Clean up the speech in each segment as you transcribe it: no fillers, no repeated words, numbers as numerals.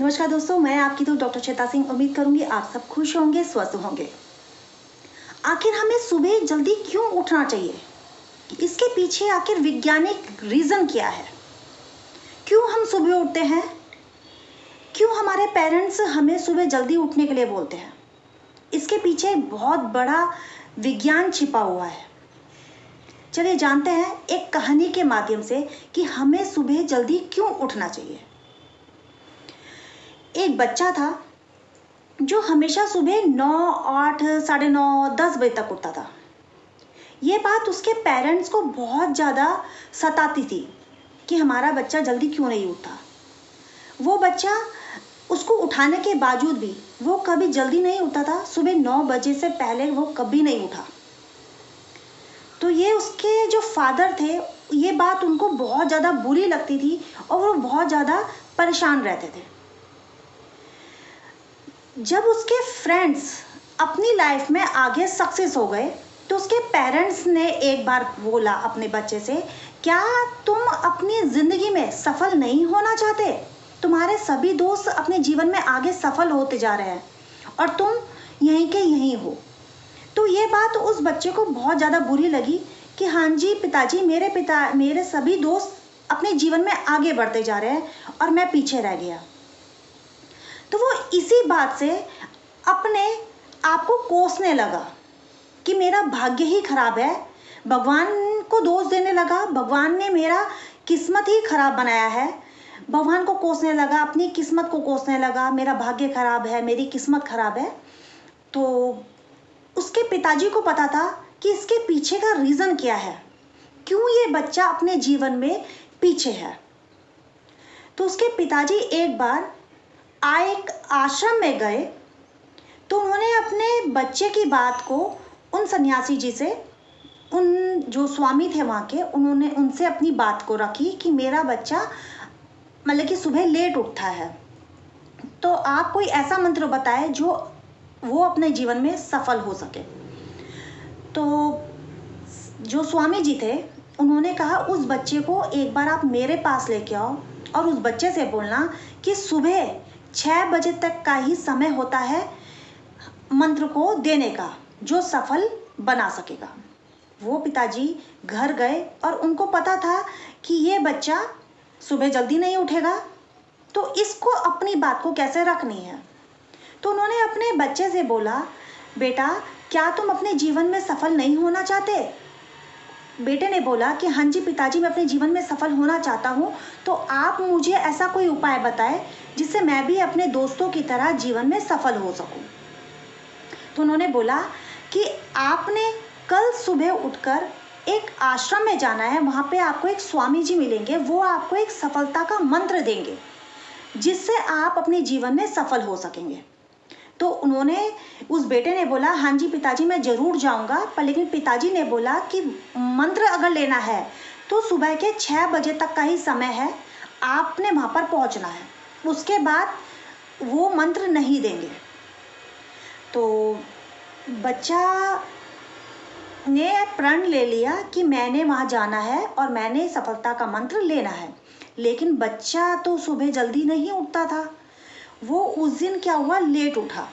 नमस्कार दोस्तों, मैं आपकी दोस्त डॉक्टर श्वेता सिंह। उम्मीद करूंगी आप सब खुश होंगे, स्वस्थ होंगे। आखिर हमें सुबह जल्दी क्यों उठना चाहिए? इसके पीछे आखिर वैज्ञानिक रीज़न क्या है? क्यों हम सुबह उठते हैं? क्यों हमारे पेरेंट्स हमें सुबह जल्दी उठने के लिए बोलते हैं? इसके पीछे बहुत बड़ा विज्ञान छिपा हुआ है। चलिए जानते हैं एक कहानी के माध्यम से कि हमें सुबह जल्दी क्यों उठना चाहिए। एक बच्चा था जो हमेशा सुबह 9, 8, साढ़े 9, 10 बजे तक उठता था। ये बात उसके पेरेंट्स को बहुत ज़्यादा सताती थी कि हमारा बच्चा जल्दी क्यों नहीं उठता। वो बच्चा उसको उठाने के बावजूद भी वो कभी जल्दी नहीं उठता था। सुबह 9 बजे से पहले वो कभी नहीं उठा। तो ये उसके जो फादर थे, ये बात उनको बहुत ज़्यादा बुरी लगती थी और वो बहुत ज़्यादा परेशान रहते थे। जब उसके फ्रेंड्स अपनी लाइफ में आगे सक्सेस हो गए तो उसके पेरेंट्स ने एक बार बोला अपने बच्चे से, क्या तुम अपनी ज़िंदगी में सफल नहीं होना चाहते? तुम्हारे सभी दोस्त अपने जीवन में आगे सफल होते जा रहे हैं और तुम यहीं के यहीं हो। तो ये बात उस बच्चे को बहुत ज़्यादा बुरी लगी कि हाँ जी पिताजी, मेरे सभी दोस्त अपने जीवन में आगे बढ़ते जा रहे हैं और मैं पीछे रह गया। तो वो इसी बात से अपने आप को कोसने लगा कि मेरा भाग्य ही खराब है। भगवान को दोष देने लगा, भगवान ने मेरा किस्मत ही खराब बनाया है। भगवान को कोसने लगा, अपनी किस्मत को कोसने लगा, मेरा भाग्य खराब है, मेरी किस्मत खराब है। तो उसके पिताजी को पता था कि इसके पीछे का रीज़न क्या है, क्यों ये बच्चा अपने जीवन में पीछे है। तो उसके पिताजी एक बार एक आश्रम में गए तो उन्होंने अपने बच्चे की बात को उन सन्यासी जी से, उन जो स्वामी थे वहाँ के, उन्होंने उनसे अपनी बात को रखी कि मेरा बच्चा मतलब कि सुबह लेट उठता है, तो आप कोई ऐसा मंत्र बताए जो वो अपने जीवन में सफल हो सके। तो जो स्वामी जी थे उन्होंने कहा उस बच्चे को एक बार आप मेरे पास लेके आओ और उस बच्चे से बोलना कि सुबह 6 बजे तक का ही समय होता है मंत्र को देने का जो सफल बना सकेगा। वो पिताजी घर गए और उनको पता था कि ये बच्चा सुबह जल्दी नहीं उठेगा, तो इसको अपनी बात को कैसे रखनी है। तो उन्होंने अपने बच्चे से बोला, बेटा क्या तुम अपने जीवन में सफल नहीं होना चाहते? बेटे ने बोला कि हाँ जी पिताजी, मैं अपने जीवन में सफल होना चाहता हूँ, तो आप मुझे ऐसा कोई उपाय बताएं जिससे मैं भी अपने दोस्तों की तरह जीवन में सफल हो सकूँ। तो उन्होंने बोला कि आपने कल सुबह उठकर एक आश्रम में जाना है, वहाँ पे आपको एक स्वामी जी मिलेंगे, वो आपको एक सफलता का मंत्र देंगे जिससे आप अपने जीवन में सफल हो सकेंगे। तो उस बेटे ने बोला हाँ जी पिताजी, मैं ज़रूर जाऊंगा। पर लेकिन पिताजी ने बोला कि मंत्र अगर लेना है तो सुबह के 6 बजे तक का ही समय है, आपने वहाँ पर पहुँचना है, उसके बाद वो मंत्र नहीं देंगे। तो बच्चा ने प्रण ले लिया कि मैंने वहाँ जाना है और मैंने सफलता का मंत्र लेना है। लेकिन बच्चा तो सुबह जल्दी नहीं उठता था। वो उस दिन क्या हुआ, लेट उठा।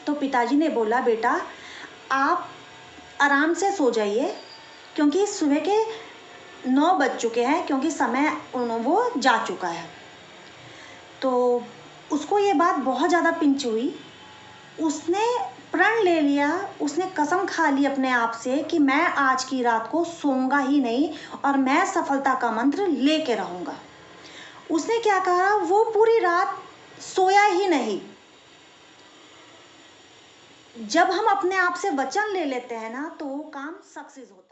तो पिताजी ने बोला बेटा आप आराम से सो जाइए क्योंकि सुबह के 9 बज चुके हैं, क्योंकि समय वो जा चुका है। तो उसको ये बात बहुत ज़्यादा पिंच हुई। उसने प्रण ले लिया, उसने कसम खा ली अपने आप से कि मैं आज की रात को सोऊंगा ही नहीं और मैं सफलता का मंत्र लेके रहूँगा। उसने क्या कहा, वो पूरी रात सोया ही नहीं। जब हम अपने आप से वचन ले लेते हैं ना तो वो काम सक्सेस होता है।